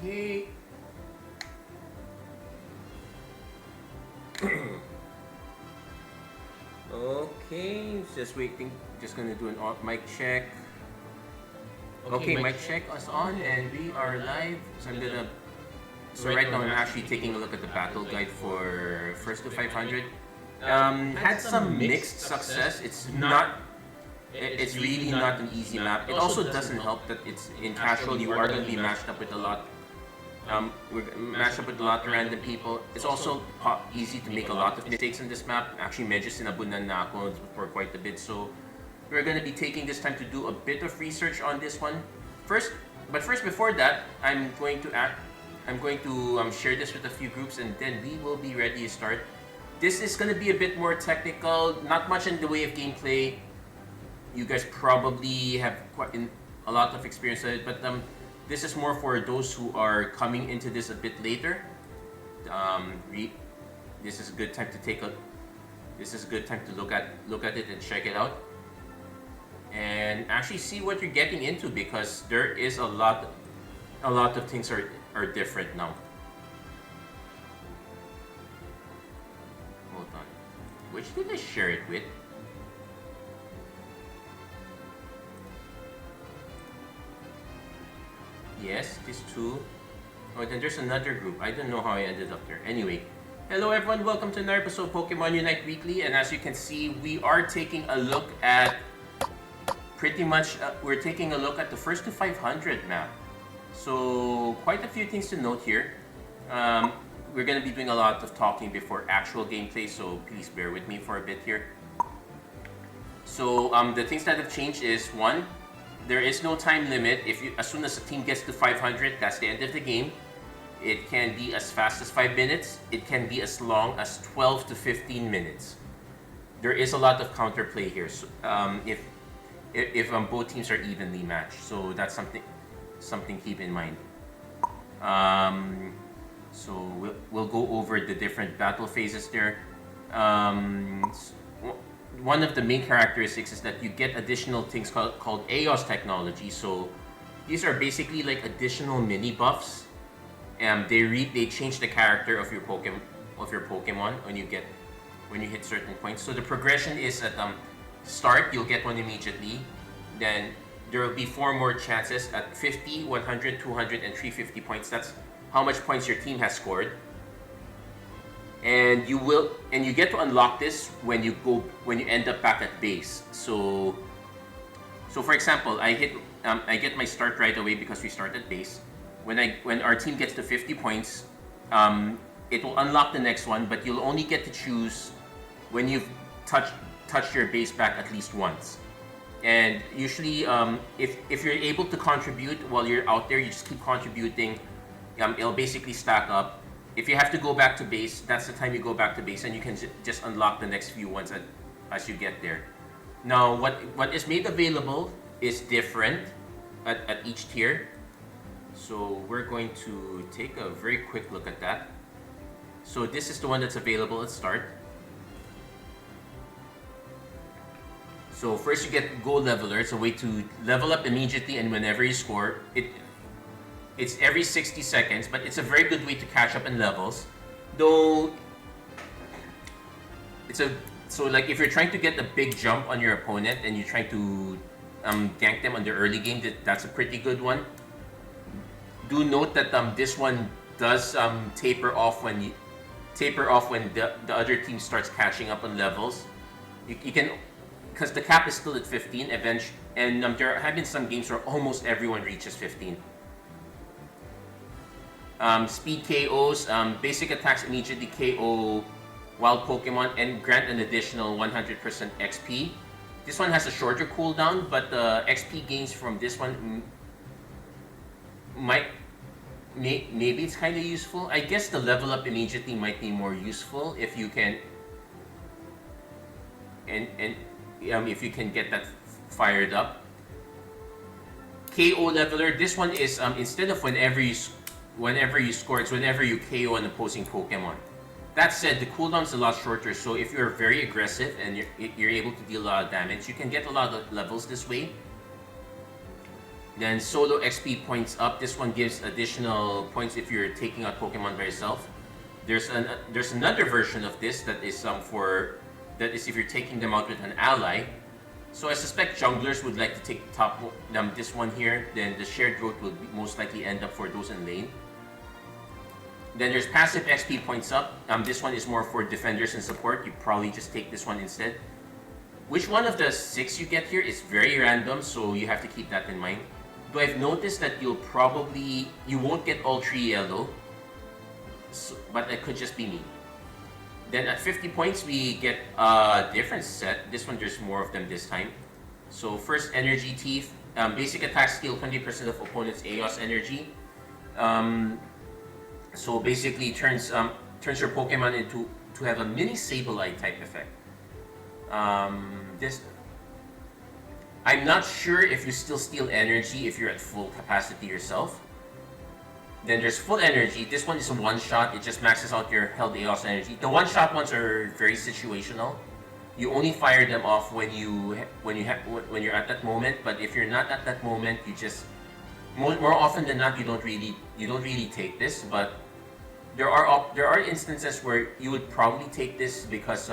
Okay. Okay, just waiting. Just gonna do an mic check. Okay, mic check us on, and we are live. So I'm gonna. So right now I'm actually taking a look at the battle guide for first to 500. Had some mixed success. It's not. It's really not an easy map. It also doesn't help that it's in casual. You are gonna be matched up with a lot. We're matched up with a lot of random people. It's also easy to make a lot of mistakes in this map. Actually, medyo sinabunan na ako for quite a bit. So we're gonna be taking this time to do a bit of research on this one. First, before that, I'm going to share this with a few groups, and then we will be ready to start. This is gonna be a bit more technical, not much in the way of gameplay. You guys probably have quite a lot of experience with it, but this is more for those who are coming into this a bit later. This is a good time to look at it and check it out, and actually see what you're getting into, because there is a lot of things are different now. Hold on, which did I share it with? Yes, these two. Oh, then there's another group. I don't know how I ended up there. Anyway, hello everyone. Welcome to another episode of Pokemon Unite Weekly. And as you can see, we are taking a look at we're taking a look at the first to 500 map. So quite a few things to note here. We're going to be doing a lot of talking before actual gameplay, so please bear with me for a bit here. So the things that have changed is, one, there is no time limit. As soon as a team gets to 500, that's the end of the game. It can be as fast as 5 minutes. It can be as long as 12 to 15 minutes. There is a lot of counterplay here. So, if both teams are evenly matched, so that's something to keep in mind. So we'll go over the different battle phases there. One of the main characteristics is that you get additional things called AOS technology. So these are basically like additional mini buffs, and they change the character of your Pokemon when you hit certain points. So the progression is at start, you'll get one immediately. Then there will be 4 more chances at 50, 100, 200, and 350 points. That's how much points your team has scored. And you get to unlock this when you end up back at base. So for example, I get my start right away because we start at base. When our team gets to 50 points, it will unlock the next one, but you'll only get to choose when you've touched your base back at least once. And usually, if you're able to contribute while you're out there, you just keep contributing. It'll basically stack up. If you have to go back to base, that's the time you go back to base, and you can just unlock the next few ones as you get there. Now, what is made available is different at each tier. So we're going to take a very quick look at that. So this is the one that's available at start. So first you get Gold Leveler. It's a way to level up immediately and whenever you score. It's every 60 seconds, but it's a very good way to catch up in levels. Though, so like if you're trying to get a big jump on your opponent and you're trying to gank them on the early game, that's a pretty good one. Do note that this one does taper off when the other team starts catching up on levels. You can, because the cap is still at 15 eventually, and there have been some games where almost everyone reaches 15. Speed KOs, basic attacks immediately KO wild Pokemon and grant an additional 100% XP. This one has a shorter cooldown, but the XP gains from this one maybe it's kind of useful. I guess the level up immediately might be more useful if you can if you can get that fired up. KO Leveler, this one is instead of whenever you score, it's whenever you KO an opposing Pokemon. That said, the cooldown's a lot shorter, so if you're very aggressive and you're able to deal a lot of damage, you can get a lot of levels this way. Then solo XP points up. This one gives additional points if you're taking out Pokemon by yourself. There's another version of this that is if you're taking them out with an ally. So I suspect junglers would like to take this one here. Then the shared growth will most likely end up for those in lane. Then there's passive XP points up. This one is more for defenders and support. You probably just take this one instead. Which one of the 6 you get here is very random, so you have to keep that in mind. Though I've noticed that you won't get all 3 yellow, but that could just be me. Then at 50 points, we get a different set. This one, there's more of them this time. So first, Energy Teeth. Basic attack steal 20% of opponent's Aeos energy. So basically turns your Pokemon to have a mini Sableye type effect. I'm not sure if you still steal energy if you're at full capacity yourself. Then there's full energy. This one is a one-shot. It just maxes out your held Aeos energy. The one-shot ones are very situational. You only fire them off when you're at that moment. But if you're not at that moment, you just more often than not you don't really take this. But there are instances where you would probably take this because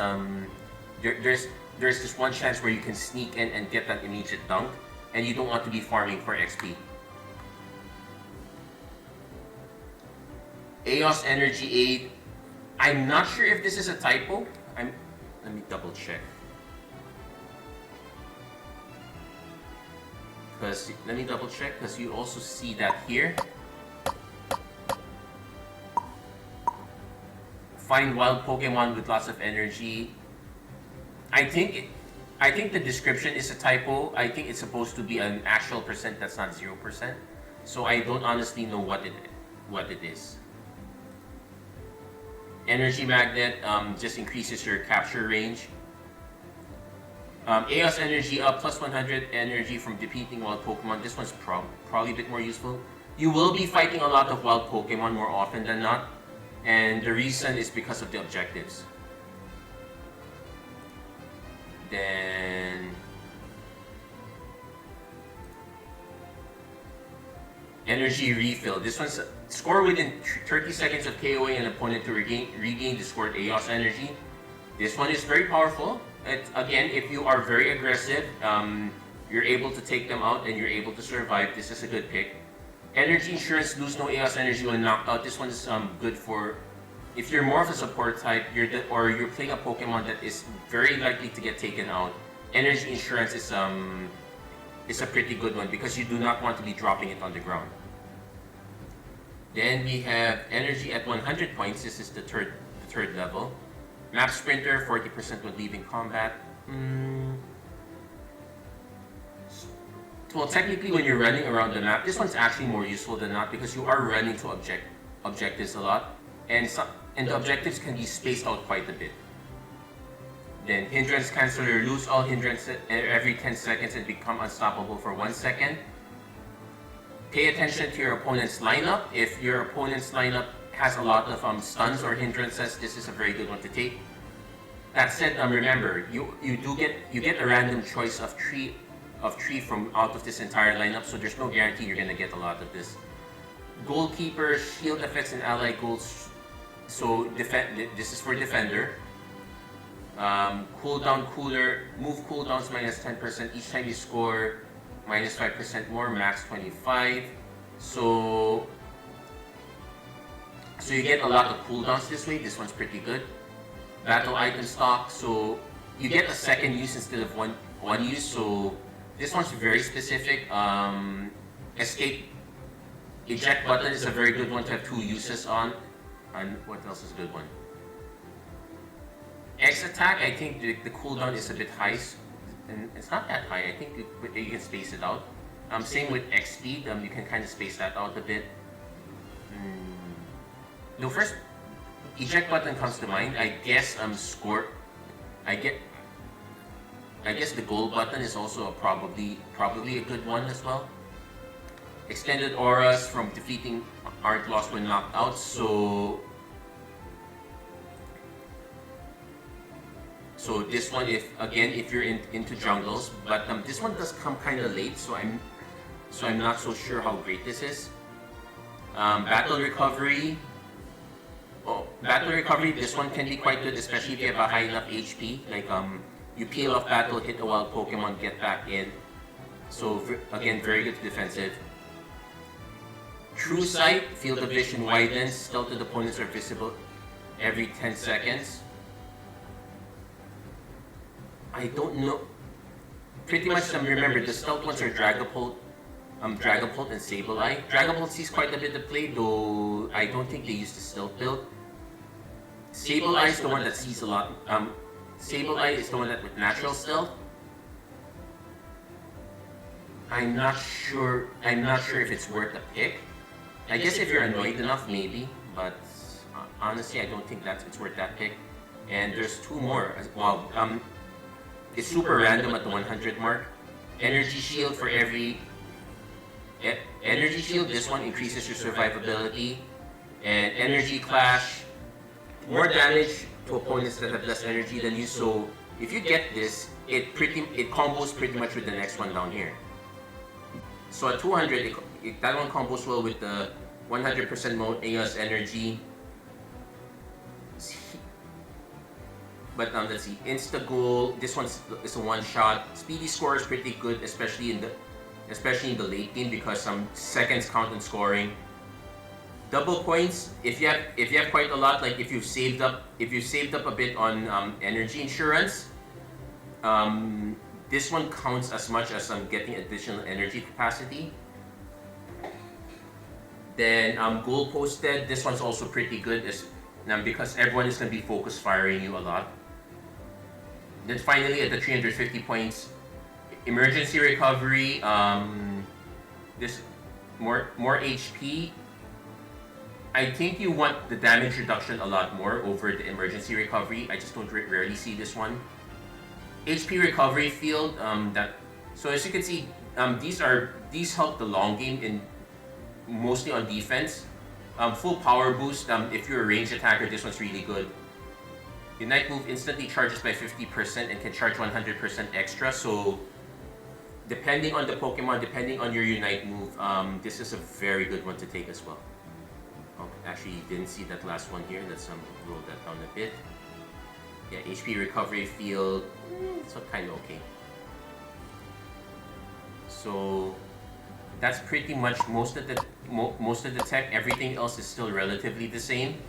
there's this one chance where you can sneak in and get that immediate dunk, and you don't want to be farming for XP. Aeos Energy Aid. I'm not sure if this is a typo. Let me double check. Because you also see that here. Find wild Pokemon with lots of energy. I think the description is a typo. I think it's supposed to be an actual percent that's not 0%. So I don't honestly know what it is. Energy Magnet just increases your capture range. Aeos Energy up plus 100 energy from defeating wild Pokemon. This one's probably a bit more useful. You will be fighting a lot of wild Pokemon more often than not. And the reason is because of the objectives. Then Energy Refill. This one's score within 30 seconds of KOing an opponent to regain the scored Aeos energy. This one is very powerful. Again, if you are very aggressive, you're able to take them out and you're able to survive. This is a good pick. Energy Insurance, lose no Aeos energy when knocked out. This one is good for if you're more of a support type, or you're playing a Pokemon that is very likely to get taken out. Energy Insurance is a pretty good one because you do not want to be dropping it on the ground. Then we have Energy at 100 points. This is the third level. Map Sprinter, 40% when leaving combat. Well, technically when you're running around the map, this one's actually more useful than not because you are running to objectives a lot. And the objectives can be spaced out quite a bit. Then Hindrance Canceller, lose all hindrance every 10 seconds and become unstoppable for 1 second. Pay attention to your opponent's lineup. If your opponent's lineup has a lot of stuns or hindrances, this is a very good one to take. That said, remember, you get a random choice of three from out of this entire lineup, so there's no guarantee you're gonna get a lot of this. Goalkeeper, shield effects and ally goals. So this is for defender. Cooldown cooler, move cooldowns minus 10% each time you score, minus 5% more, max 25. So you get a lot of cooldowns this way. This one's pretty good. Battle item stock, so you get a second use instead of one use. So this one's very specific. Escape eject button is a very good one to have 2 uses on. And what else is a good one? X attack, I think the cooldown is a bit high, and it's not that high. I think you can space it out. Same with X speed, you can kind of space that out a bit. No, first eject button comes to mind. I guess score. I guess the goal button is also probably a good one as well. Extended auras from defeating aren't lost when knocked out, so this one, if you're into jungles, but this one does come kind of late, so so I'm not so sure how great this is. Battle recovery. Oh, battle recovery, this one can be quite good, especially if you have a high enough HP. Like, you peel off battle, hit a wild Pokemon, get back in. So, again, very good defensive. True Sight, field of vision widens, stealthed opponents are visible every 10 seconds. I don't know. Pretty much, remember, the stealth ones are Dragapult and Sableye. Dragapult sees quite a bit of play, though I don't think they use the stealth build. Sableye is the one that sees a lot. Sableye is the one that with natural stealth. I'm not sure if it's worth a pick. I guess if you're annoyed enough, maybe. But honestly, I don't think it's worth that pick. And there's two more. Wow. It's super random at the 100 mark. Energy Shield for every... Energy Shield, this one increases your survivability. And Energy Clash, more damage to opponents that have less energy than you. So if you get this, it combos pretty much with the next one down here. So at 200, that one combos well with the 100% mode Aeos Energy. But let's see, Insta Goal. This one is a one shot. Speedy score is pretty good, especially in the late game because some seconds count in scoring. Double points. If you have quite a lot, like if you've saved up a bit on energy insurance, this one counts as much as getting additional energy capacity. Then goal posted. This one's also pretty good, because everyone is going to be focus firing you a lot. Then finally, at the 350 points, emergency recovery. This more HP. I think you want the damage reduction a lot more over the emergency recovery. I just don't rarely see this one. HP recovery field. So as you can see, these help the long game in mostly on defense. Full power boost. If you're a ranged attacker, this one's really good. Unite move instantly charges by 50% and can charge 100% extra. So depending on the Pokemon, depending on your Unite move, this is a very good one to take as well. Oh, actually, you didn't see that last one here. Let's roll that down a bit. Yeah, HP recovery field, it's kind of okay. So that's pretty much most of the tech. Everything else is still relatively the same.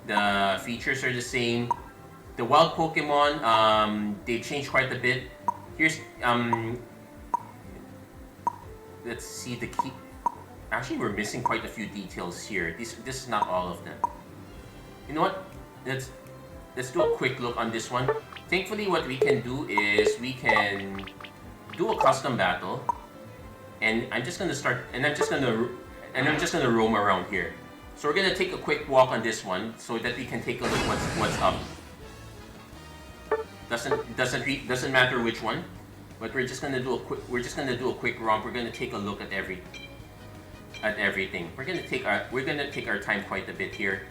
The features are the same. The wild Pokemon, they changed quite a bit. Here's let's see the key. Actually, we're missing quite a few details here. This is not all of them. You know what? Let's do a quick look on this one. Thankfully, what we can do is we can do a custom battle, and I'm just gonna roam around here. So we're gonna take a quick walk on this one so that we can take a look what's up. Doesn't matter which one, but we're just gonna do a quick romp. We're gonna take a look at everything. We're gonna take our time quite a bit here.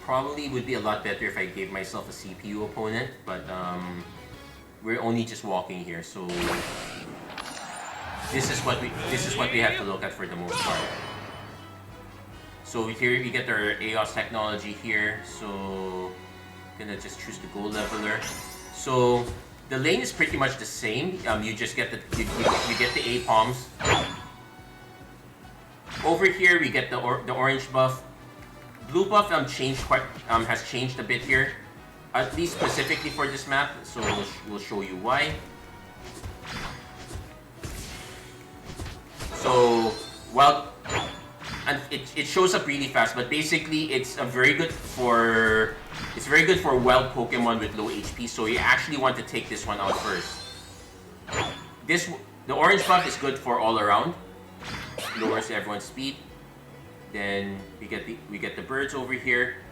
Probably would be a lot better if I gave myself a CPU opponent, but we're only just walking here, so this is what we have to look at for the most part. So here we get our Aeos technology here. So gonna just choose the Gold Leveler. So the lane is pretty much the same. You just get you get the A-Palms. Over here we get the orange buff. Blue buff has changed a bit here, at least specifically for this map. So we'll show you why. So and it shows up really fast, but basically it's very good for wild Pokemon with low HP. So you actually want to take this one out first. The orange buff is good for all around, lowers everyone's speed. Then we get the birds over here.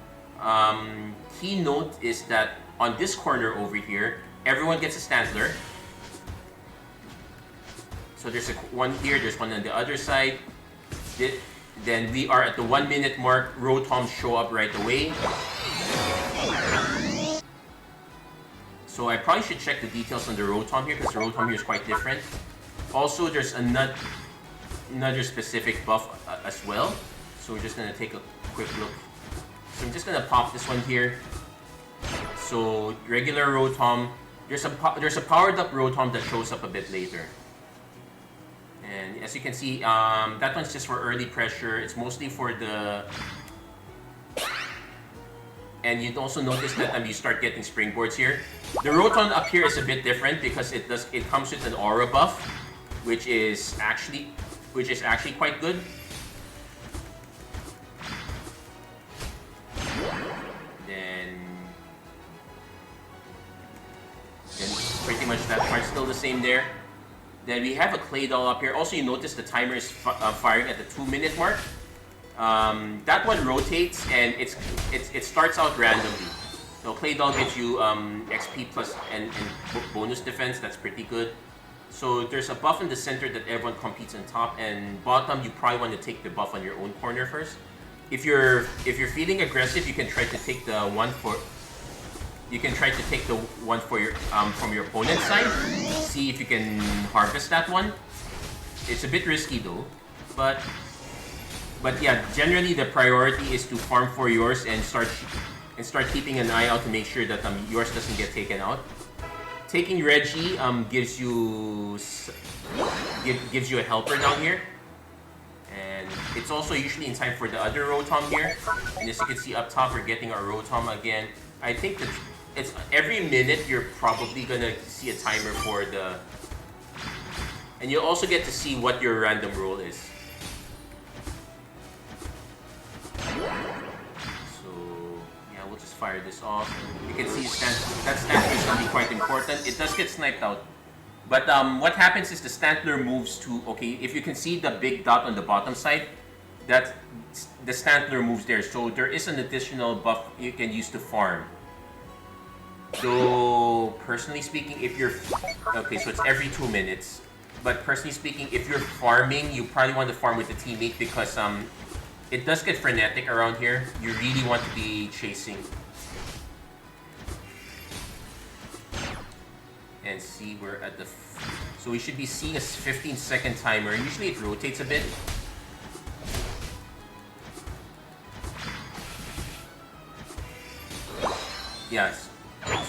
Key note is that on this corner over here, everyone gets a Stantler. So there's one here, there's one on the other side. Then we are at the 1 minute mark. Rotoms show up right away. So I probably should check the details on the Rotom here because the Rotom here is quite different. Also, there's another specific buff as well. So we're just gonna take a quick look. So I'm just gonna pop this one here. So regular Rotom. There's a powered up Rotom that shows up a bit later. And as you can see, that one's just for early pressure. It's mostly for the... And you'd also notice that you start getting springboards here. The Rotom up here is a bit different because it comes with an aura buff, which is actually quite good. Then pretty much that part's still the same there. Then we have a Clay Doll up here. Also, you notice the timer is firing at the 2 minute mark. That one rotates and it starts out randomly. So Clay Doll gives you XP plus and bonus defense. That's pretty good. So there's a buff in the center that everyone competes on top, and bottom you probably want to take the buff on your own corner first. If you're feeling aggressive, you can try to take the one for. You can try to take the one for your from your opponent's side. See if you can harvest that one. It's a bit risky though, but yeah, generally the priority is to farm for yours and start keeping an eye out to make sure that yours doesn't get taken out. Taking Reggie gives you a helper down here, and it's also usually in time for the other Rotom here. And as you can see up top, we're getting our Rotom again. I think that it's every minute you're probably gonna see a timer for the, and you'll also get to see what your random roll is. We'll just fire this off. You can see that Stantler is going to be quite important. It does get sniped out. But what happens is the Stantler moves to... Okay, if you can see the big dot on the bottom side, that the Stantler moves there. So there is an additional buff you can use to farm. So, personally speaking, if you're... Okay, so it's every 2 minutes. But personally speaking, if you're farming, you probably want to farm with a teammate because... it does get frenetic around here. You really want to be chasing. And see, we're at the... So we should be seeing a 15-second timer. Usually it rotates a bit. Yes.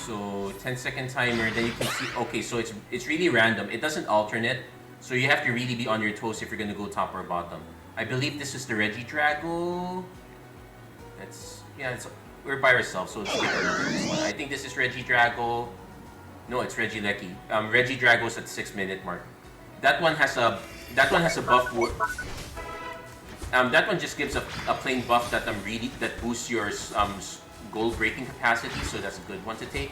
So 10-second timer, then you can see... Okay, so it's really random. It doesn't alternate. So you have to really be on your toes if you're going to go top or bottom. I believe this is the Regidrago. We're by ourselves, so let's take another this one. I think this is Regidrago. No, it's Regieleki. Regidrago's at 6 minute mark. That one has a buff. That one just gives a plain buff that boosts your goal breaking capacity, so that's a good one to take.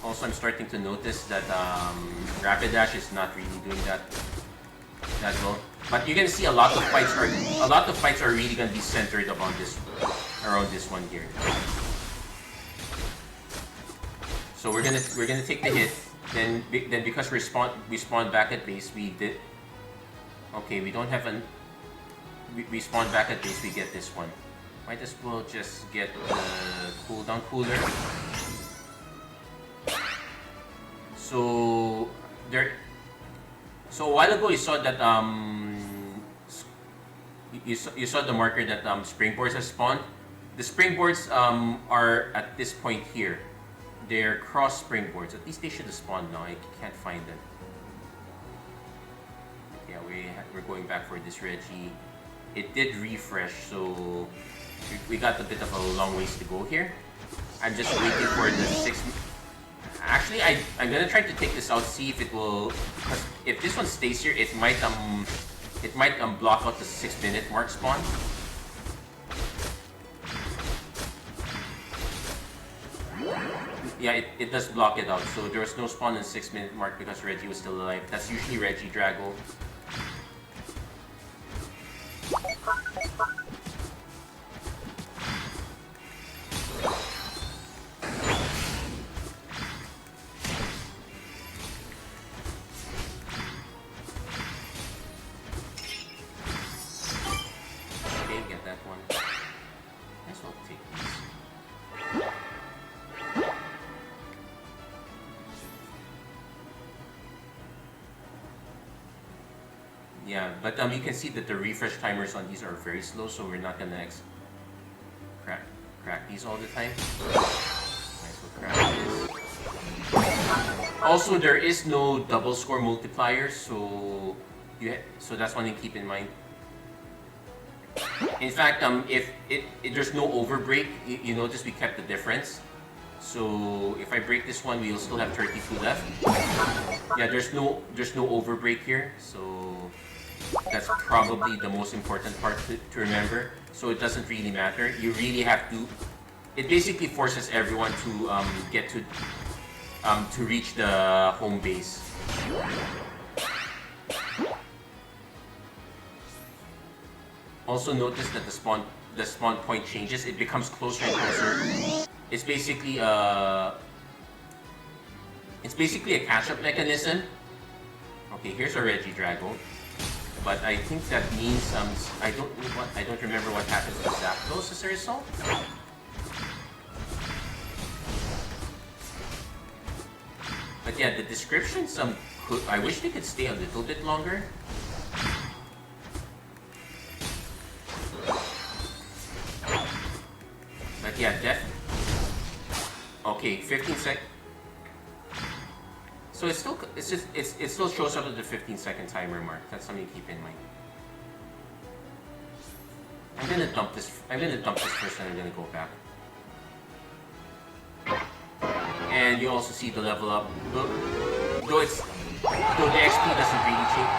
Also, I'm starting to notice that Rapidash is not really doing that well. But you can see a lot of fights are really going to be centered around this one here. So we're gonna take the hit. Then because we spawned back at base, we did. Okay, we don't have an. We spawned back at base. We get this one. Might as well just get the cooldown cooler. So a while ago you saw that you saw the marker that springboards has spawned. The springboards are at this point here. They're cross springboards. At least they should have spawned now. I can't find them. Yeah, we're going back for this Reggie. It did refresh, so we got a bit of a long ways to go here. I'm just waiting for the 6. Actually, I'm gonna try to take this out, see if it will. Because if this one stays here, it might block out the 6 minute mark spawn. Yeah, it does block it out. So there was no spawn in 6 minute mark because Reggie was still alive. That's usually Regidrago. Get that one. Guess I'll take these. Yeah, but you can see that the refresh timers on these are very slow, so we're not gonna crack these all the time. Nice, we'll crack this. Also, there is no double score multiplier, so that's one thing to keep in mind. In fact, if there's no overbreak, you notice we kept the difference. So if I break this one, we'll still have 32 left. Yeah, there's no overbreak here, so that's probably the most important part to remember. So it doesn't really matter. You really have to. It basically forces everyone to get to reach the home base. Also notice that the spawn point changes. It becomes closer and closer. It's basically a catch-up mechanism. Okay, here's a Regidrago, but I think that means I don't remember what happens with Zapdos as a result. But yeah, the descriptions I wish they could stay a little bit longer. But yeah, okay, 15 sec. So it still shows up at the 15-second timer mark. That's something to keep in mind. I'm gonna dump this first, and I'm gonna go back. And you also see the level up. Though the XP doesn't really change.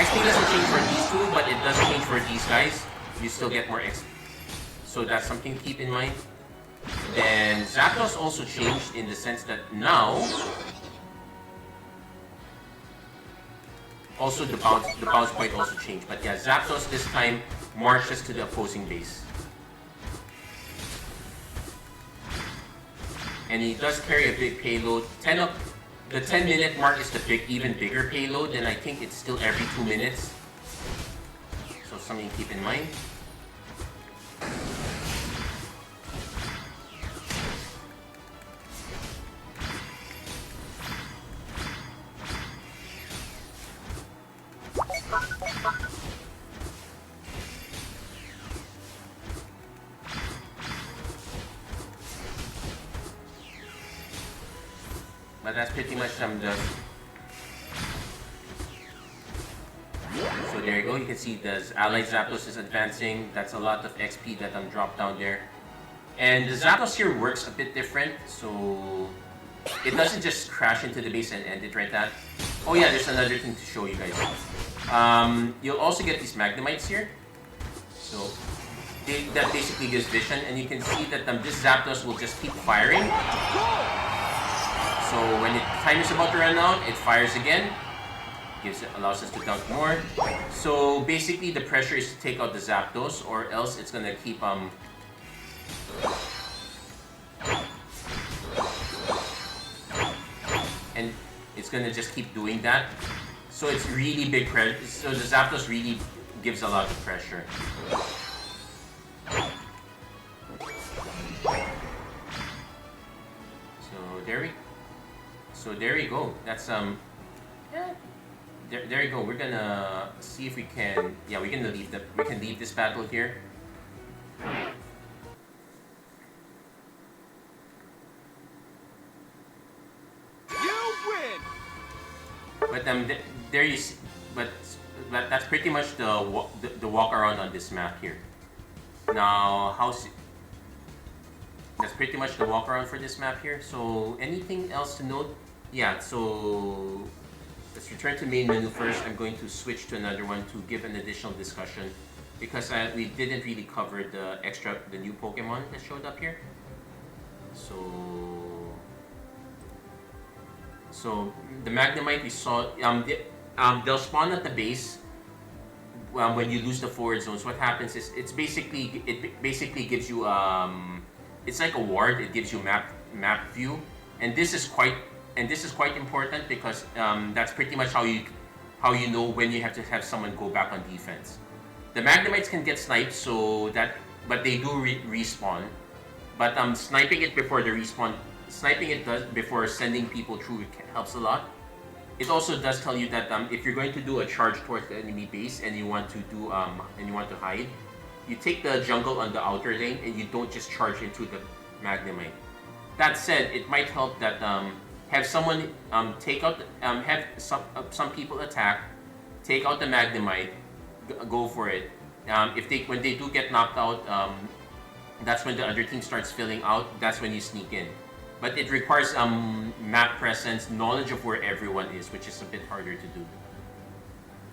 XP doesn't change for these two, but it does change for these guys. You still get more XP. So that's something to keep in mind. Then Zapdos also changed in the sense that now also the bounce point also changed. But yeah, Zapdos this time marches to the opposing base. And he does carry a big payload. The 10-minute mark is the even bigger payload, and I think it's still every 2 minutes. So something to keep in mind. But that's pretty much So there you go, you can see the Allied Zapdos is advancing. That's a lot of XP that dropped down there. And the Zapdos here works a bit different, so it doesn't just crash into the base and end it right that. Oh yeah, there's another thing to show you guys. You'll also get these Magnemites here. So that basically gives vision, and you can see that this Zapdos will just keep firing. So when the time is about to run out, it fires again. Allows us to dunk more. So basically the pressure is to take out the Zapdos, or else it's gonna keep and it's gonna just keep doing that. So it's really big pressure. So the Zapdos really gives a lot of pressure. So there you go. That's There you go. We're gonna see if we can. Yeah, we can leave this battle here. You win. But there you see. But that's pretty much the walk around on this map here. Now that's pretty much the walk around for this map here. So anything else to note? Yeah. So let's return to main menu first. I'm going to switch to another one to give an additional discussion because we didn't really cover the new Pokemon that showed up here. So the Magnemite we saw, they'll spawn at the base when you lose the forward zones, what happens is it basically gives you it's like a ward. It gives you map view, and this is quite important because that's pretty much how you know when you have to have someone go back on defense. The Magnemites can get sniped, but they do respawn. But sniping it before the respawn, before sending people through helps a lot. It also does tell you that if you're going to do a charge towards the enemy base and you want to hide, you take the jungle on the outer lane and you don't just charge into the Magnemite. That said, it might help that have someone have some people attack, take out the Magnemite, go for it. When they do get knocked out, that's when the other team starts filling out. That's when you sneak in. But it requires map presence, knowledge of where everyone is, which is a bit harder to do.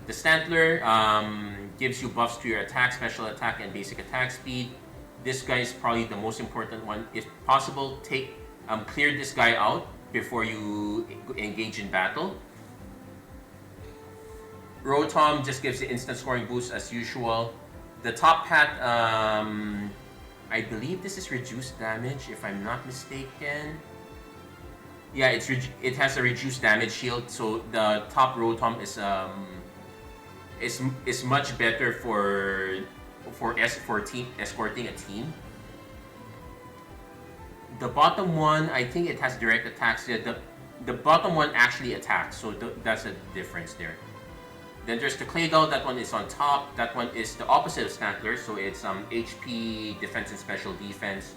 The Stantler gives you buffs to your attack, special attack, and basic attack speed. This guy is probably the most important one. If possible, clear this guy out before you engage in battle. Rotom just gives you instant scoring boost as usual. The top hat, I believe this is reduced damage, if I'm not mistaken. Yeah, it has a reduced damage shield, so the top Rotom is much better for escorting a team. The bottom one, I think it has direct attacks. The bottom one actually attacks, so that's a difference there. Then there's the Claydol, that one is on top. That one is the opposite of Stantler, so it's HP, defense, and special defense.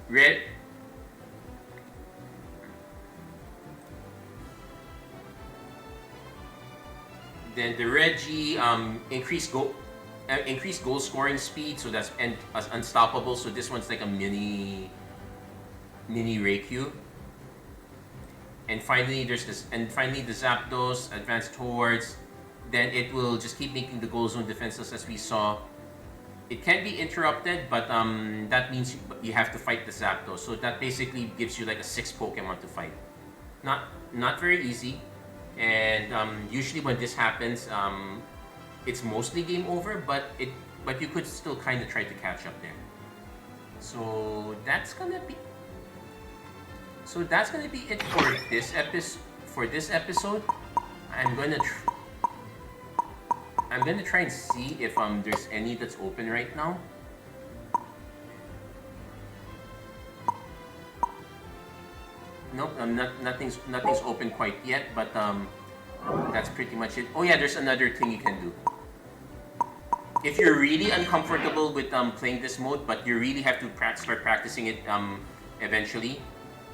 Red. Then the Reggie, increased goal scoring speed, so that's unstoppable. So this one's like a mini Raikou. And finally, the Zapdos, advance towards. Then it will just keep making the goal zone defenseless, as we saw. It can be interrupted, but that means you have to fight the Zapdos. So that basically gives you like a 6 Pokemon to fight. Not very easy. And usually when this happens, it's mostly game over, but you could still kind of try to catch up there. So that's gonna be it for this episode. I'm gonna try and see if there's any that's open right now. Nope, nothing's open quite yet, but that's pretty much it. Oh yeah, there's another thing you can do. If you're really uncomfortable with playing this mode, but you really have to start practicing it eventually.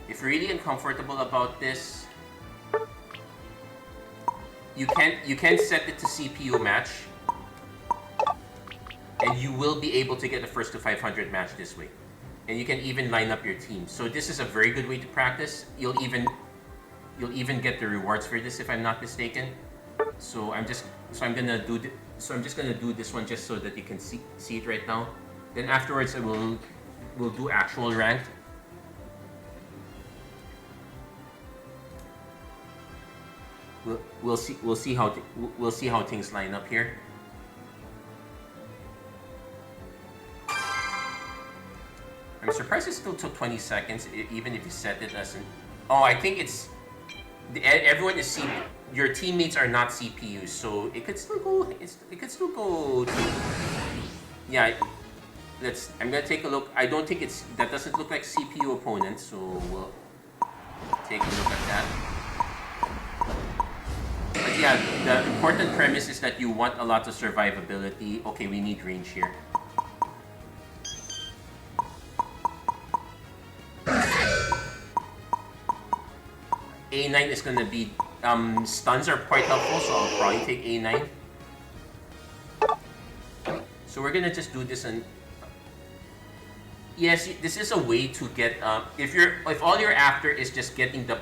If you're really uncomfortable about this, you can set it to CPU match, and you will be able to get the first to 500 match this way. And you can even line up your team. So this is a very good way to practice. You'll even get the rewards for this, if I'm not mistaken. So I'm just gonna do this one just so that you can see it right now. Then afterwards, we'll do actual ranked. We'll see how things line up here. I'm surprised it still took 20 seconds, even if you set it as an... Oh, I think it's... Everyone is your teammates are not CPUs, so it could still go... Yeah, I'm gonna take a look. I don't think that doesn't look like CPU opponents, so we'll take a look at that. But yeah, the important premise is that you want a lot of survivability. Okay, we need range here. A9 is gonna be... stuns are quite helpful, so I'll probably take A9. So we're gonna just do this and... Yes, this is a way to get... if all you're after is just getting the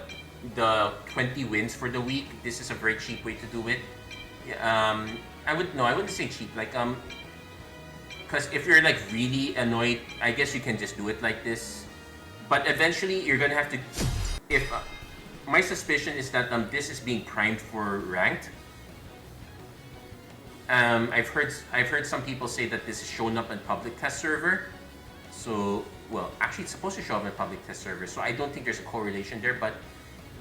20 wins for the week, this is a very cheap way to do it. I wouldn't say cheap, like, because if you're like really annoyed, I guess you can just do it like this. But eventually, you're gonna have to... my suspicion is that this is being primed for ranked. I've heard some people say that this is shown up in public test server. So well, actually, it's supposed to show up in public test server. So I don't think there's a correlation there, but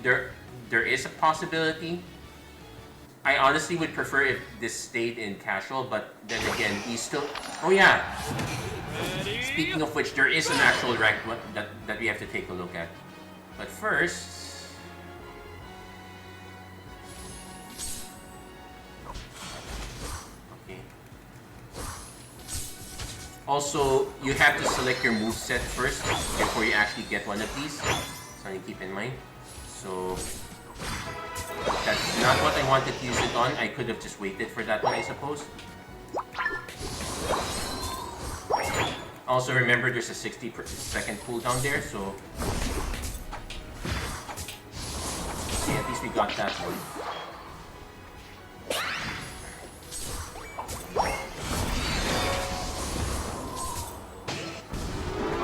there is a possibility. I honestly would prefer if this stayed in casual, but then again, we still. Oh yeah. Speaking of which, there is an actual rank that we have to take a look at. But first, okay. Also, you have to select your moveset first before you actually get one of these. Something to keep in mind. So that's not what I wanted to use it on. I could have just waited for that one, I suppose. Also remember there's a 60-second cooldown there, so okay, at least we got that one.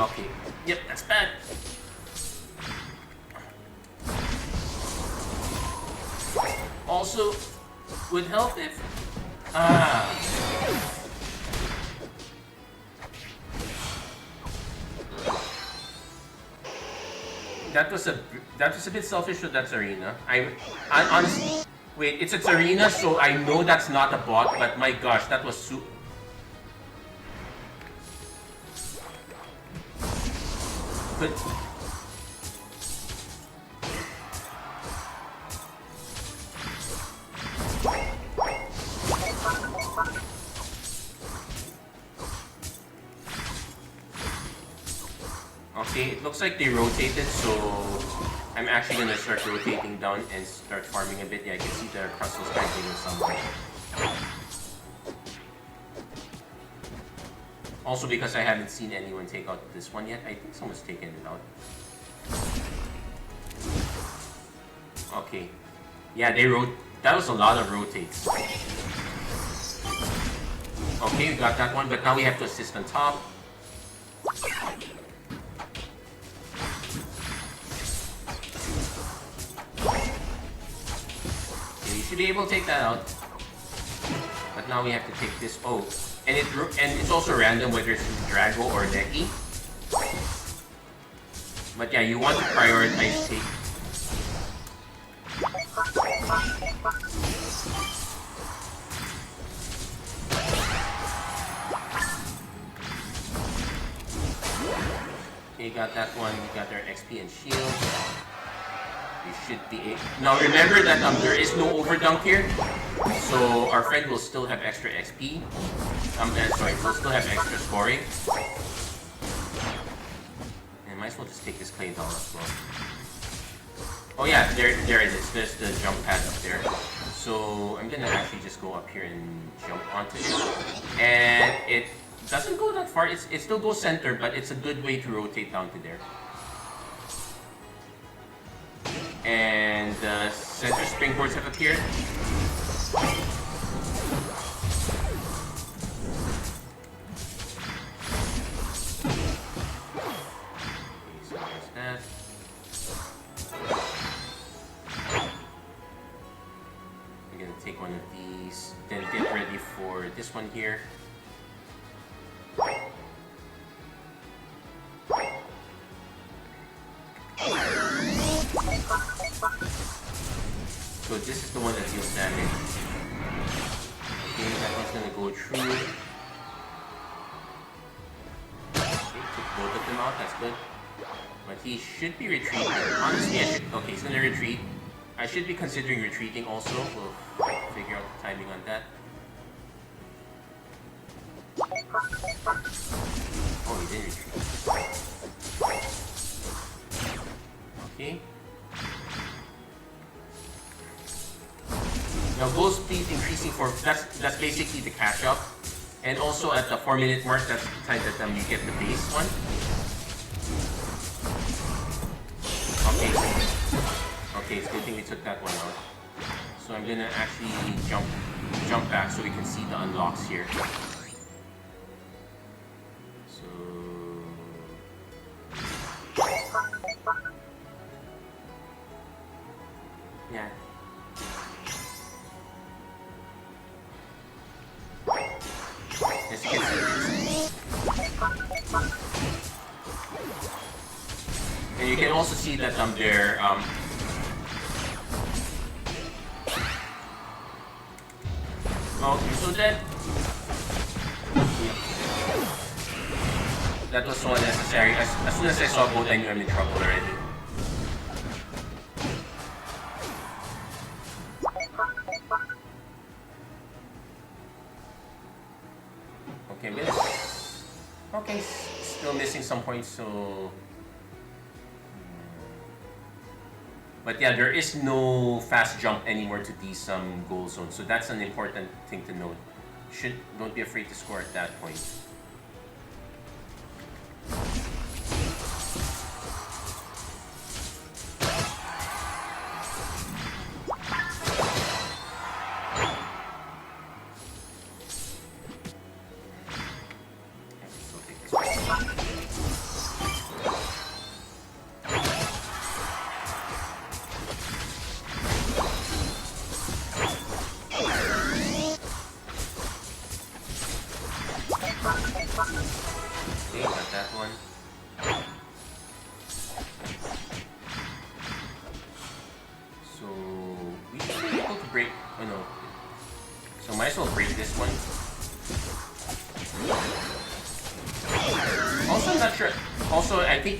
Okay, yep, that's bad. Also, would help if that was a bit selfish with that Tsarina. I honestly wait, it's a Tsarina, so I know that's not a bot, but my gosh, that was But okay, it looks like they rotated, so I'm actually gonna start rotating down and start farming a bit. Yeah, I can see the crystals connecting with somewhere. Also because I haven't seen anyone take out this one yet. I think someone's taken it out. Okay. Yeah, that was a lot of rotates. Okay, we got that one, but now we have to assist on top. Okay, you should be able to take that out. But now we have to take this. Oh, and it's also random whether it's Drago or Neki. But yeah, you want to prioritize take. Okay, got that one. We got their XP and shield. You should be able. Now remember that there is no overdunk here, so our friend will still have extra XP. Sorry, we'll still have extra scoring. And might as well just take this clay down as well. Oh yeah, there it is. There's the jump pad up there. So I'm gonna actually just go up here and jump onto it. And it doesn't go that far. It still goes center, but it's a good way to rotate down to there. And the center springboards have appeared. Okay, so there's that. I'm gonna take one of these, then get ready for this one here. So this is the one that deals damage. Okay, that one's gonna go through. Okay, took both of them out, that's good. But he should be retreating. Honestly, okay, he's gonna retreat. I should be considering retreating also. We'll figure out the timing on that. Oh, he did retreat. Okay. Now goal speed increasing for that's basically the catch up, and also at the 4-minute mark, that's the time that you get the base one. Okay, it's a good thing we took that one out. So I'm gonna actually jump back so we can see the unlocks here. So yeah. you can also see that they're okay, so that was so unnecessary. As soon as I saw both, I knew I'm in trouble already. Okay, okay, still missing some points, so... But yeah, there is no fast jump anymore to these goal zones, so that's an important thing to note. Don't be afraid to score at that point.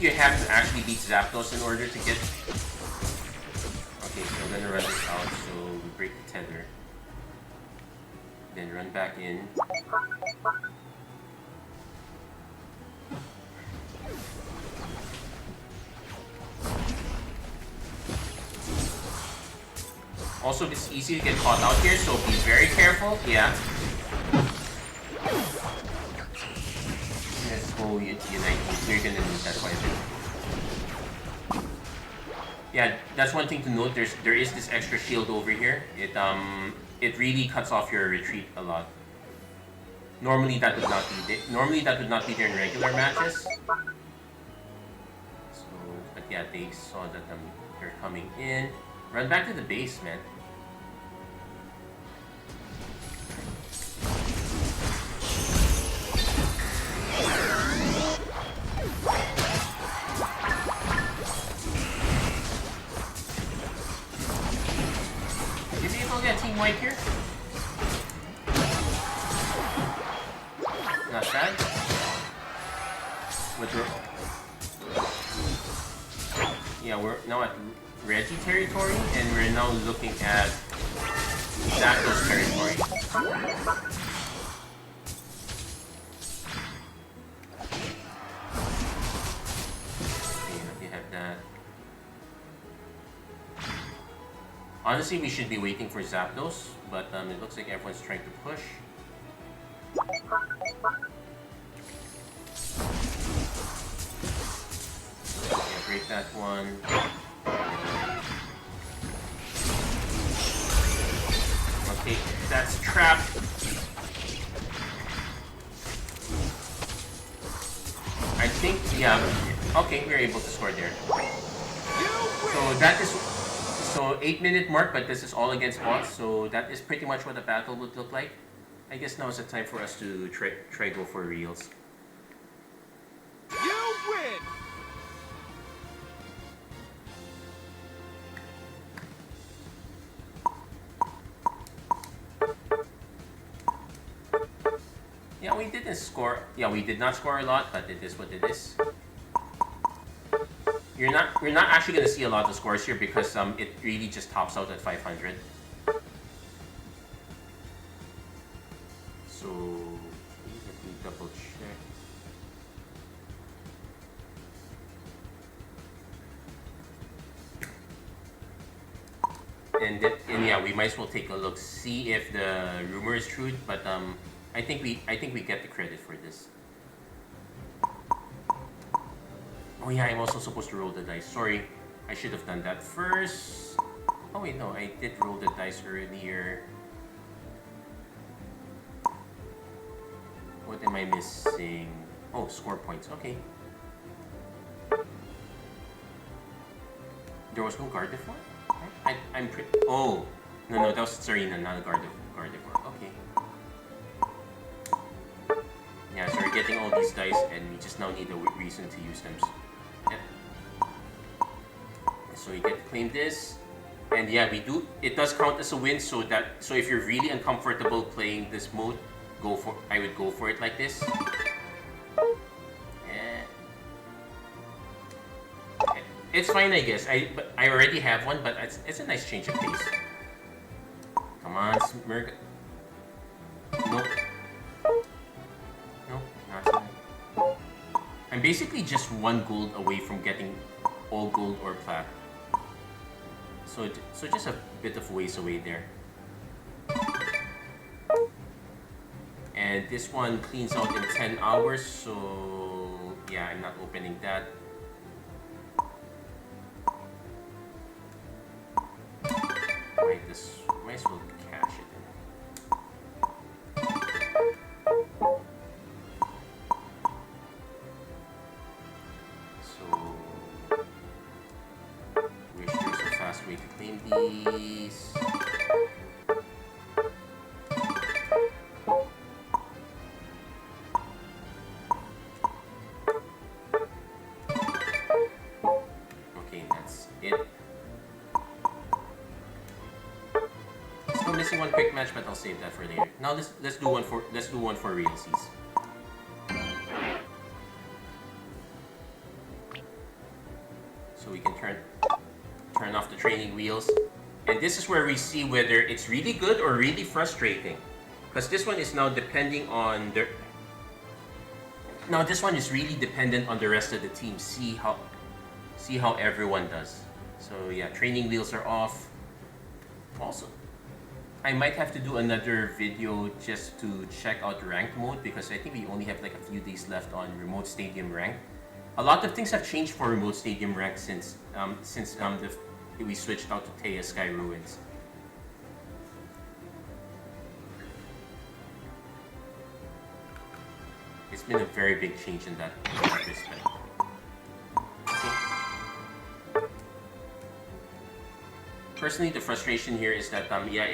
You have to actually beat Zapdos in order to get... Okay, so we're gonna run this out, so we break the tether. Then run back in. Also, it's easy to get caught out here, so be very careful. Yeah. Let's go unite. You're gonna lose that quite a bit. Yeah, that's one thing to note. There is this extra shield over here. It really cuts off your retreat a lot. Normally that would not be there. Normally that would not be there in regular matches. So, but yeah, they saw that they're coming in. Run back to the base, man. Team White here. Not bad. We're now at Reggie territory, and we're now looking at Zapdos territory. Okay, let me have that. Honestly, we should be waiting for Zapdos, but it looks like everyone's trying to push. Yeah, break that one. Okay, that's trapped. I think, yeah. Okay, we're able to score there. So that is... So 8-minute mark, but this is all against bots, so that is pretty much what a battle would look like. I guess now is the time for us to try go for reals. You win! Yeah, we didn't score. Yeah, we did not score a lot, but it is what it is. We're not actually going to see a lot of scores here because it really just tops out at 500. So let me double check. And yeah, we might as well take a look, see if the rumor is true. But I think we get the credit for this. Oh yeah, I'm also supposed to roll the dice. Sorry, I should have done that first. Oh wait, no, I did roll the dice earlier. What am I missing? Oh, score points. Okay. There was no Gardevoir? I'm pretty... Oh! No, that was Serena, not a Gardevoir. Okay. Yeah, so we're getting all these dice and we just now need a reason to use them. Yep. So you get to claim this. And yeah, it does count as a win, so if you're really uncomfortable playing this mode, I would go for it like this. Yeah. Okay. It's fine, I guess. But I already have one, but it's a nice change of pace. Come on, Smirk. Nope. Nope, not so. I'm basically just 1 gold away from getting all gold or plat. So just a bit of ways away there. And this one cleans out in 10 hours, so yeah, I'm not opening that. Might as well cash it in. So, wish there's a fast way to claim these. Okay, that's it. Still missing one quick match, but I'll save that for later. Now let's do one for realsies. So we can turn off the training wheels, and this is where we see whether it's really good or really frustrating, because this one is now depending on the. Now this one is really dependent on the rest of the team. See how everyone does. So yeah, training wheels are off. Also, I might have to do another video just to check out ranked mode, because I think we only have like a few days left on remote stadium rank. A lot of things have changed for remote stadium rank since we switched out to Taya Sky Ruins. It's been a very big change in that respect. Okay. Personally, the frustration here is that yeah,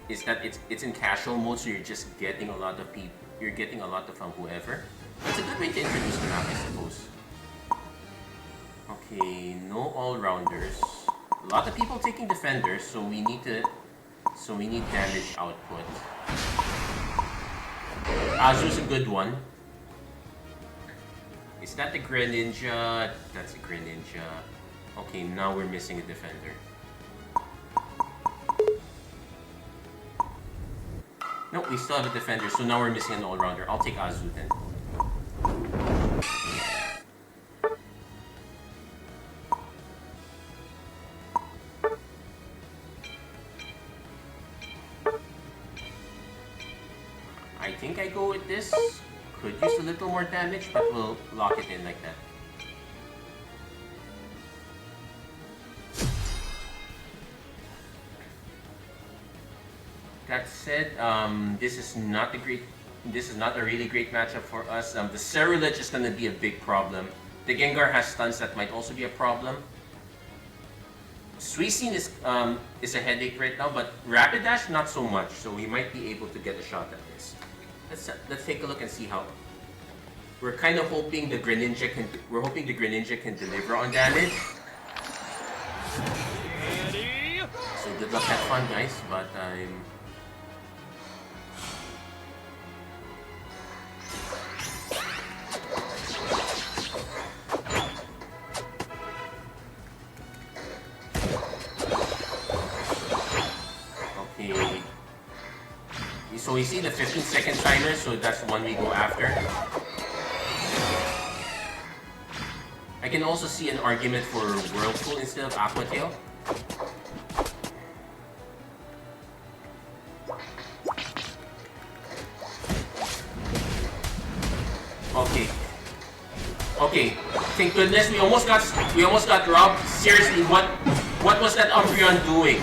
it's in casual mode, so you're just getting a lot of people. You're getting a lot of whoever. It's a good way to introduce the map, I suppose. Okay, no all-rounders. A lot of people taking defenders, so we need damage output. Azu's a good one. Is that the Greninja? That's a Greninja. Okay, now we're missing a defender. Nope, we still have a defender, so now we're missing an all-rounder. I'll take Azu then. I think I go with this. Could use a little more damage, but we'll lock it in like that. That said, this is not a really great matchup for us. The Cerulege is going to be a big problem. The Gengar has stuns that might also be a problem. Suicune is a headache right now, but Rapidash not so much. So we might be able to get a shot at this. Let's take a look and see how. We're kind of hoping the Greninja can deliver on damage. So good luck, have fun, guys. But I'm. Okay. So we see the 15-second timer, so that's the one we go after. I can also see an argument for Whirlpool instead of Aqua Tail. Okay. Okay. Thank goodness we almost got robbed. Seriously, what was that Umbreon doing?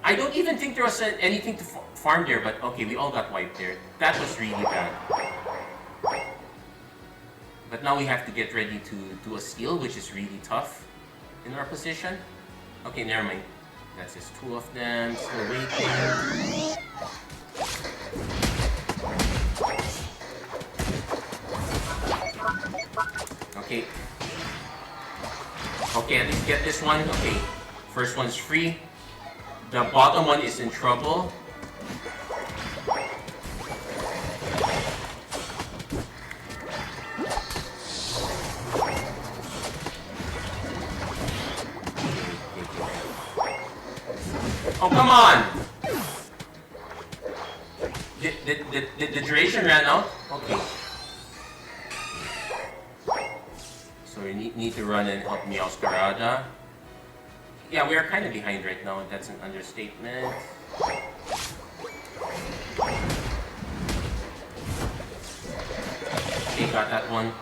I don't even think there was anything to farm there, but okay, we all got wiped there. That was really bad. But now we have to get ready to do a steal, which is really tough in our position. Okay, never mind. That's just 2 of them, still waiting. Okay. Okay, at least get this one. Okay. First one's free. The bottom one is in trouble. Oh, come on! Did the duration ran out? Okay. So we need to run and help Meowscarada. Yeah, we are kind of behind right now. That's an understatement. Okay, got that one.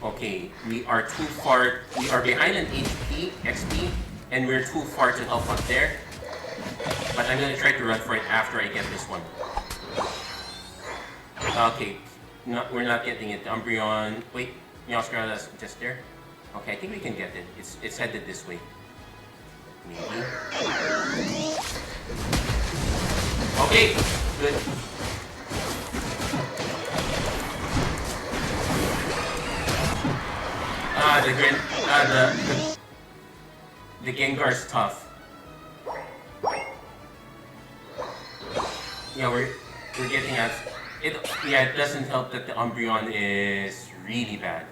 Okay, we are too far. We are behind in XP, and we're too far to help up there. But I'm gonna try to run for it after I get this one. Okay, no, we're not getting it. Umbreon. Wait, Meowscarada's just there. Okay, I think we can get it. It's headed this way. Maybe. Okay, good. The Gengar's tough. Yeah, we're getting at it. Yeah, it doesn't help that the Umbreon is really bad.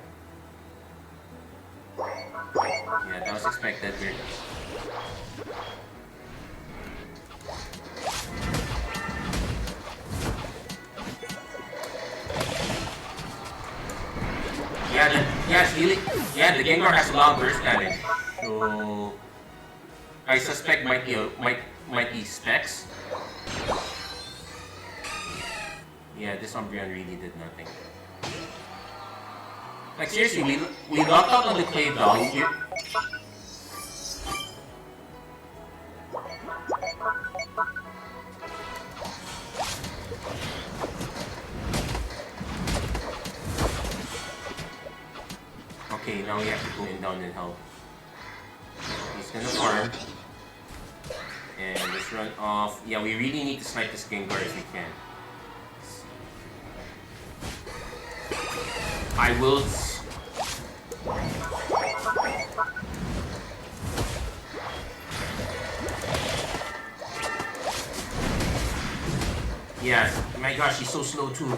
Yeah, that was expected. Weird. Yeah, the Gengar has a lot of burst damage. So I suspect might be specs. Yeah, this Umbreon really did nothing. Like seriously, we locked out on the clay dog. Okay, now we have to go in down and help. He's gonna farm. And let's run off. Yeah, we really need to snipe this Gengar if we can. I will. Yeah, my gosh, she's so slow too.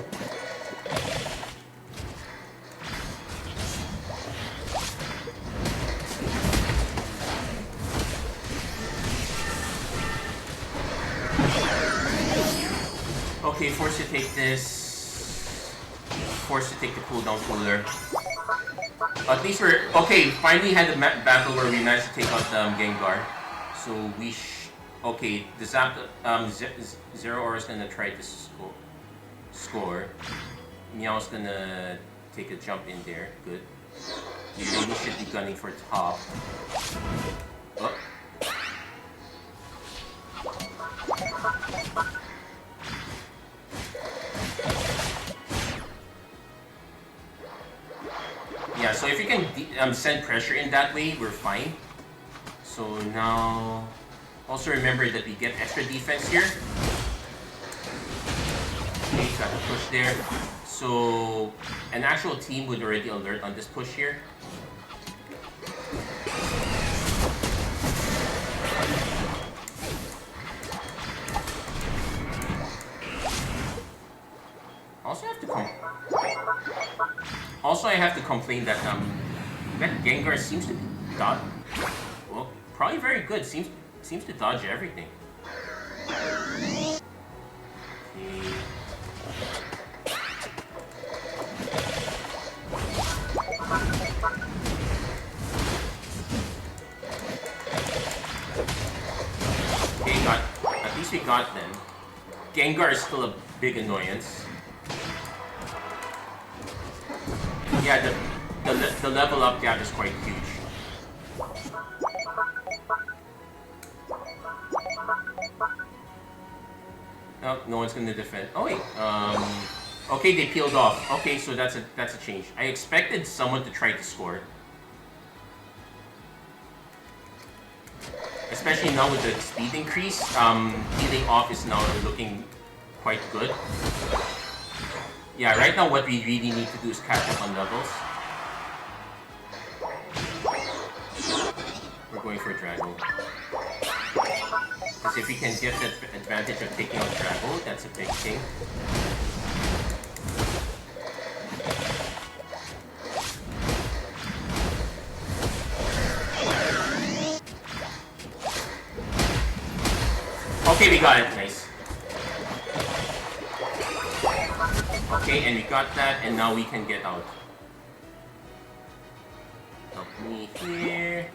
Okay, forced to take this. Forced to take the cooldown cooler. At least we're okay. Finally had a battle where we managed to take out Gengar. So we okay. The Zero Aura is gonna try to score. Meow's gonna take a jump in there. Good. We really should be gunning for top. Oh. Yeah, so if you can send pressure in that way, we're fine. So now, also remember that we get extra defense here. Okay, got a push there. So an actual team would already alert on this push here. Also, I have to complain that that Gengar seems to dodge. Well, probably very good. Seems to dodge everything. Okay. Okay, at least we got them. Gengar is still a big annoyance. Yeah, the level up gap is quite huge. Oh, no one's gonna defend. Oh wait, okay, they peeled off. Okay, so that's a change. I expected someone to try to score, especially now with the speed increase. Peeling off is now looking quite good. Yeah, right now what we really need to do is catch up on levels. We're going for Drago. Because if we can get the advantage of taking out Drago, that's a big thing. Okay, we got it. Nice. Okay, and we got that, and now we can get out. Help me here.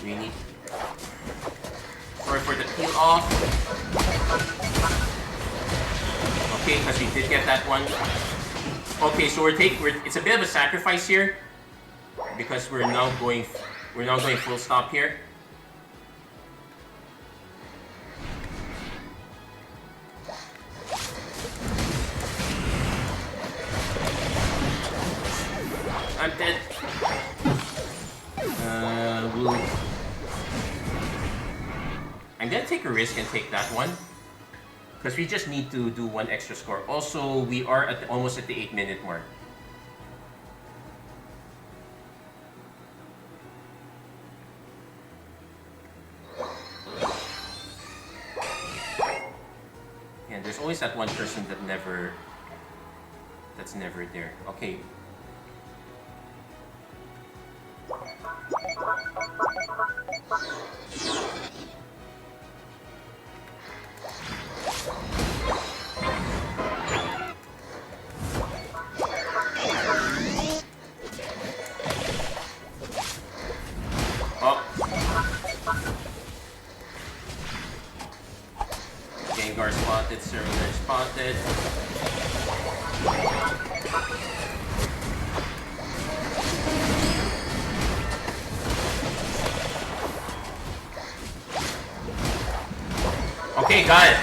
We need... Sorry for the peel off. Okay, because we did get that one. Okay, so it's a bit of a sacrifice here because we're now going full stop here. I'm dead. I'm gonna take a risk and take that one. Because we just need to do one extra score. Also, we are almost at the 8-minute mark. And there's always that one person that's never there. Okay. Gengar spotted, Cerulean spotted. Okay, got it.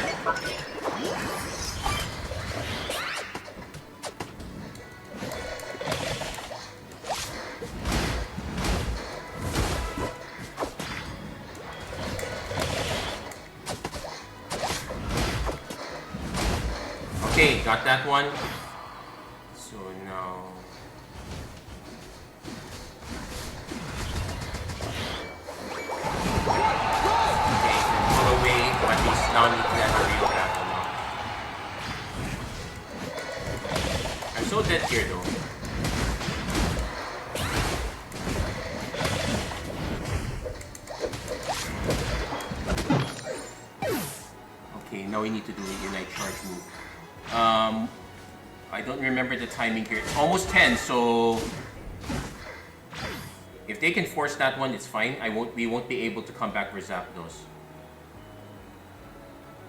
Okay, got that one. So now... Okay, pull away, but at least now need to have a real battle now. I'm so dead here though. Okay, now we need to do a Unite Charge move. I don't remember the timing here. It's almost 10, so if they can force that one, it's fine. We won't be able to come back for Zapdos.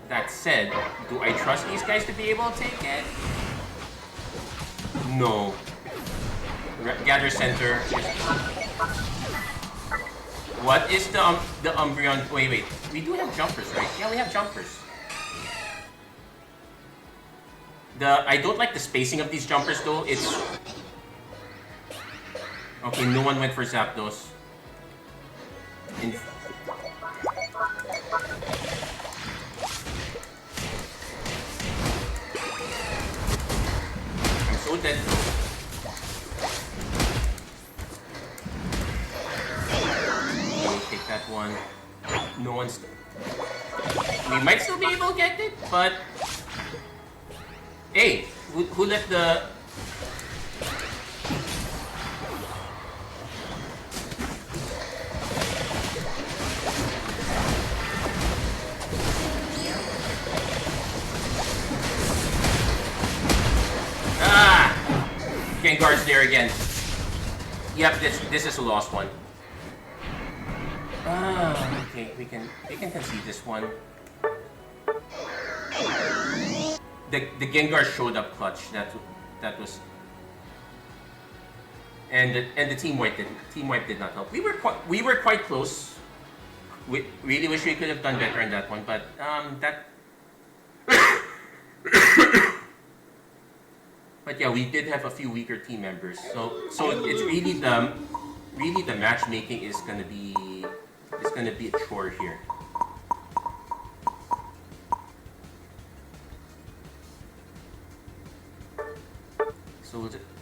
That said, do I trust these guys to be able to take it? No. Gather center. What is the Umbreon? Wait. We do have jumpers, right? Yeah, we have jumpers. I don't like the spacing of these jumpers though. It's... Okay, no one went for Zapdos. I'm so dead though. Okay, take that one. No one's... We might still be able to get it, but... Hey, who let the... Ah! Gengar's there again. Yep, this is a lost one. Ah, okay, we can concede this one. The Gengar showed up clutch. That was, and the team wipe did not help. We were quite close. We really wish we could have done better in that one, but that. But yeah, we did have a few weaker team members. So it's really really the matchmaking is gonna be a chore here.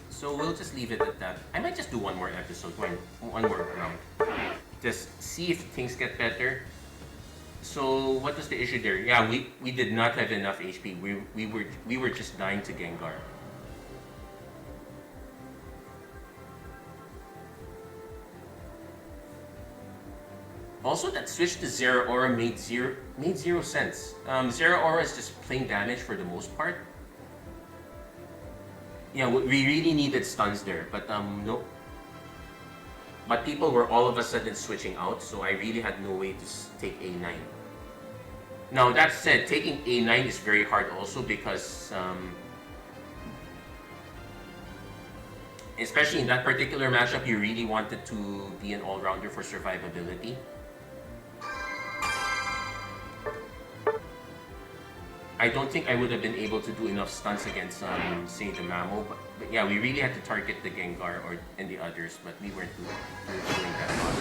So we'll just leave it at that. I might just do one more episode, one more round. Just see if things get better. So what was the issue there? Yeah, we did not have enough HP. We were just dying to Gengar. Also, that switch to Zero Aura made zero sense. Zero Aura is just plain damage for the most part. Yeah, we really needed stuns there, but no. But people were all of a sudden switching out, so I really had no way to take A9. Now that said, taking A9 is very hard also because, especially in that particular matchup, you really wanted to be an all-rounder for survivability. I don't think I would have been able to do enough stunts against, say, the Mamo, but yeah, we really had to target the Gengar and the others, but we weren't doing that much.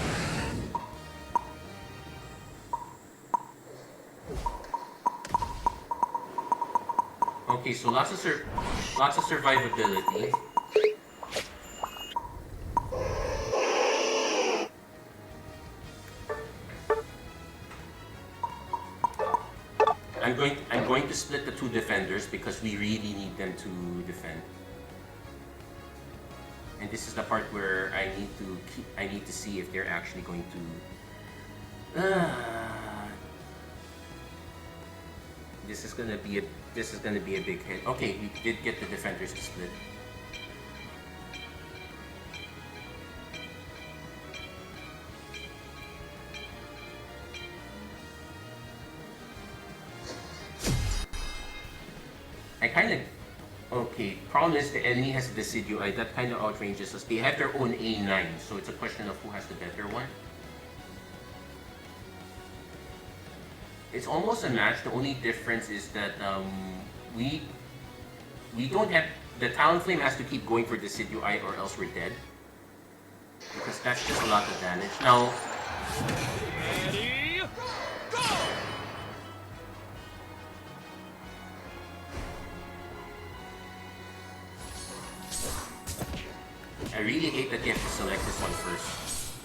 Okay, so lots of survivability. I'm going to split the two defenders because we really need them to defend. And this is the part where I need to see if they're actually going to. This is gonna be a big hit. Okay, we did get the defenders to split. Okay, problem is the enemy has the Decidueye. That kind of outranges us. They have their own A9, so it's a question of who has the better one. It's almost a match. The only difference is that we don't have... The Talonflame has to keep going for Decidueye or else we're dead. Because that's just a lot of damage. Now... Ready, go! I really hate that you have to select this one first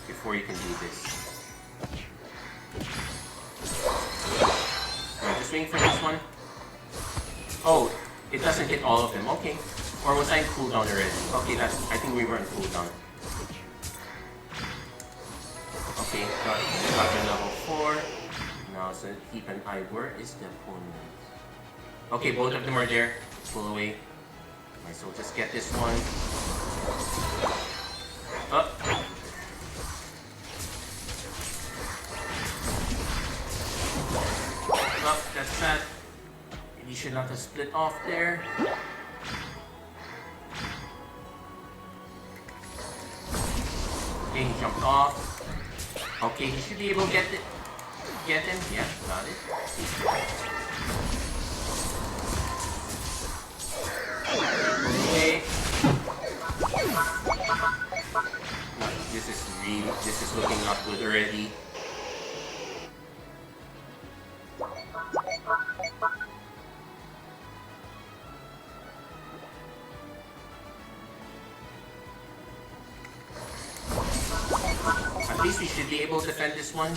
before you can do this. I'm just waiting for this one. Oh, it doesn't hit all of them. Okay. Or was I in cooldown already? Okay, I think we were in cooldown. Okay, got the level 4. Now, so keep an eye. Where is the opponent? Okay, both of them are there. Pull away. Alright, so just get this one. Up. Up, that's that. He should not have split off there. Okay, he jumped off. Okay, he should be able to get him. Yeah, got it. Okay. This is looking not good already. At least we should be able to defend this one.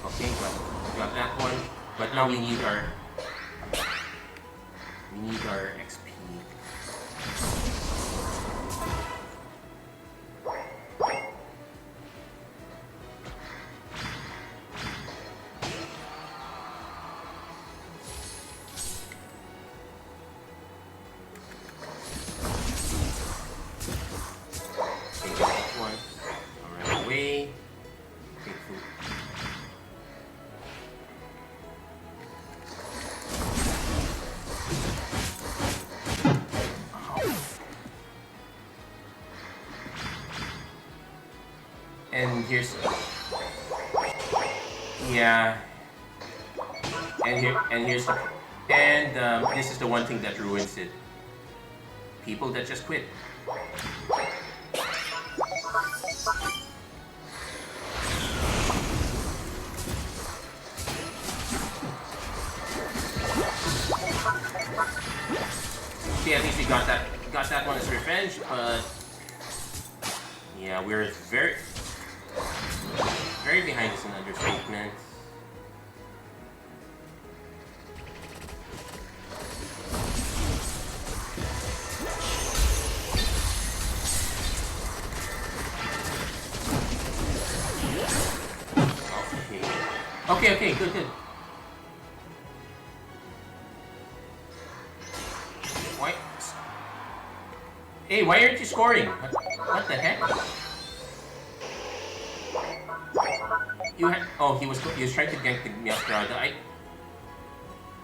Okay, got that one. But now we need our XP. Okay, got that one. I'll run away. Take food. And here's, yeah, and here's the, and this is the one thing that ruins it. People that just quit. Okay, at least we got that one as revenge, but yeah, we're very behind is an understatement. Okay, good. Why? Hey, why aren't you scoring? What the heck? Oh, he was trying to gank the Miastrada. I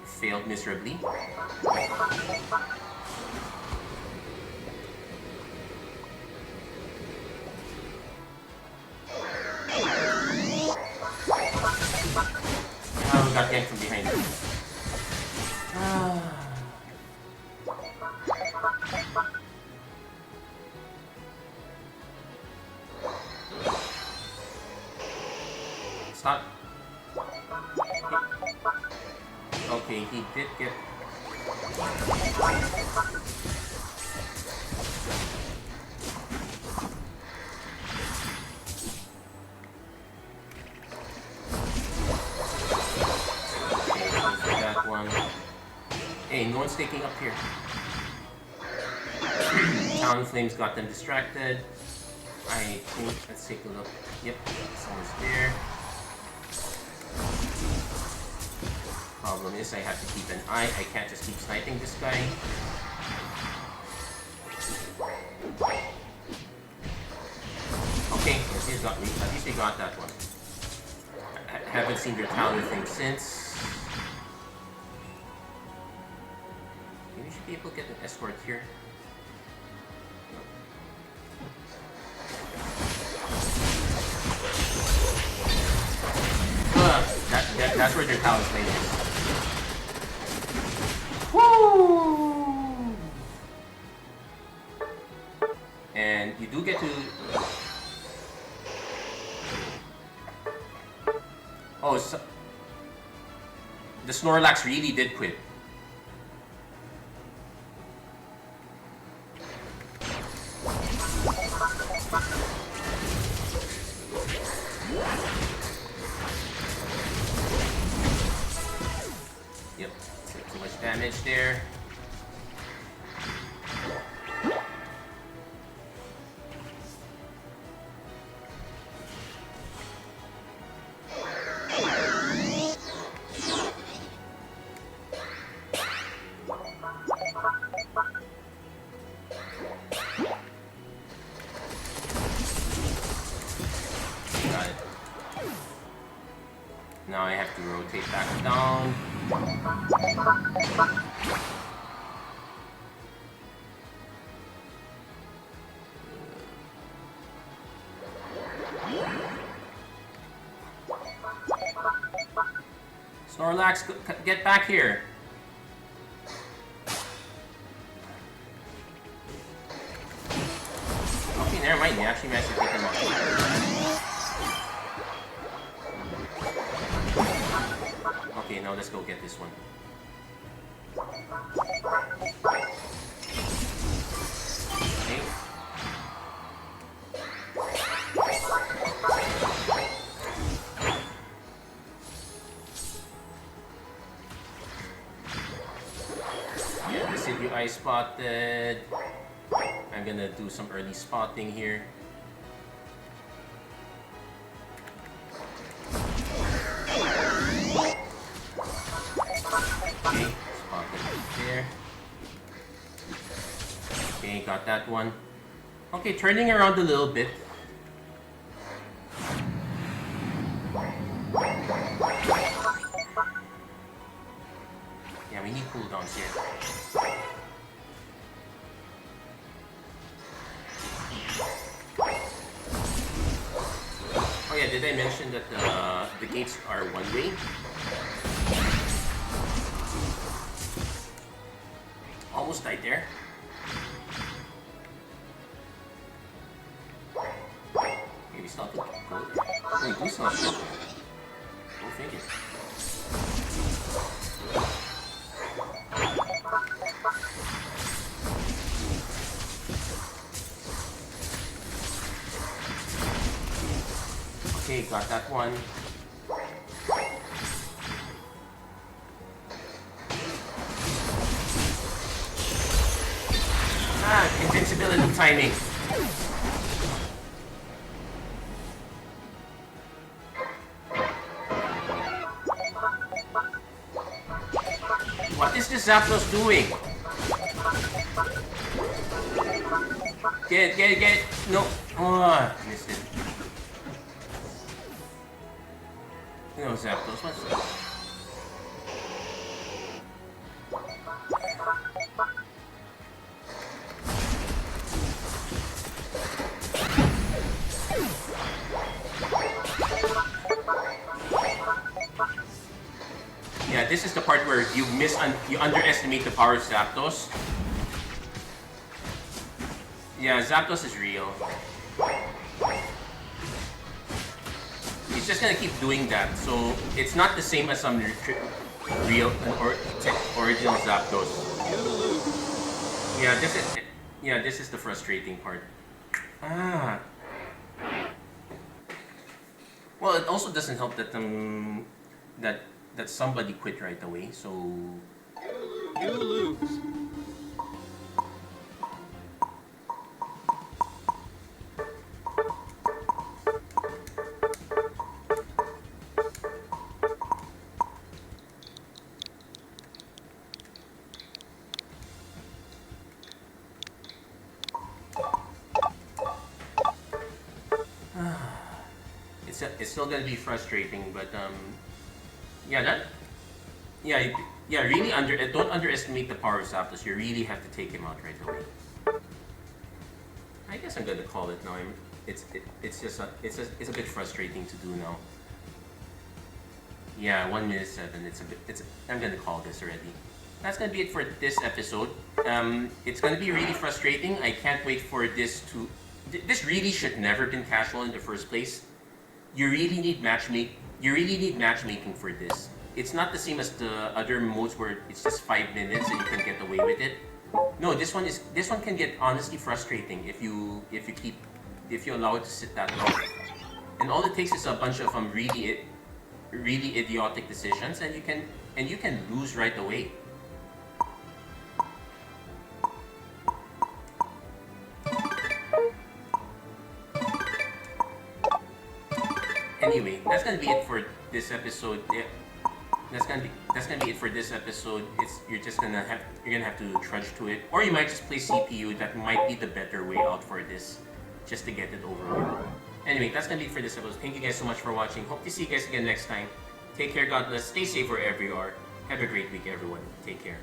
failed miserably. Oh, got ganked from behind. Stop. Okay, he did get... that one. Hey, no one's taking up here. Town Flames got them distracted. I think, let's take a look. Yep, someone's there. Problem is, I have to keep an eye. I can't just keep sniping this guy. Okay, at least we got that one. I haven't seen their talent thing since. Maybe we should be able to get an escort here. That's where their talent thing is. Woo! And you do get to... Oh, so... the Snorlax really did quit. Yep, too much damage there. Got it. Now I have to rotate back down. Snorlax, get back here. Okay, never mind. You actually managed to take him off. Okay, now let's go get this one. Okay. Yeah, the city I spotted. I'm gonna do some early spotting here. Okay, spotted there. Okay, got that one. Okay, turning around a little bit. Yeah, we need cooldowns here. Oh yeah, did I mention that the gates are one way? Almost died there. still have to go there. Wait, do still have to go there. Go figure. Okay, got that one. Ah, invincibility timing. What is this Zapdos doing? Get it. No. Oh, missed it. No, Zapdos, what's that? Yeah, this is the part where you underestimate the power of Zapdos. Yeah, Zapdos is real. He's just gonna keep doing that, so it's not the same as some real original Zapdos. Yeah, this is the frustrating part. Ah. Well, it also doesn't help that that somebody quit right away, so You lose. it's still gonna be frustrating, but yeah, really don't underestimate the power of Zapdos. You really have to take him out right away. I guess I'm gonna call it now. It's a bit frustrating to do now. Yeah, 1 minute 7. I'm gonna call this already. That's gonna be it for this episode. It's gonna be really frustrating. I can't wait for this to. This really should never been casual in the first place. You really need matchmaking for this. It's not the same as the other modes where it's just 5 minutes and you can get away with it. No, this one can get honestly frustrating if you allow it to sit that long. And all it takes is a bunch of really idiotic decisions, and you can lose right away. Anyway, that's gonna be it for this episode. Yeah, that's gonna be it for this episode. You're gonna have to trudge to it, or you might just play CPU. That might be the better way out for this, just to get it over with. Anyway, that's gonna be it for this episode. Thank you guys so much for watching. Hope to see you guys again next time. Take care, God bless, stay safe wherever you are. Have a great week, everyone. Take care.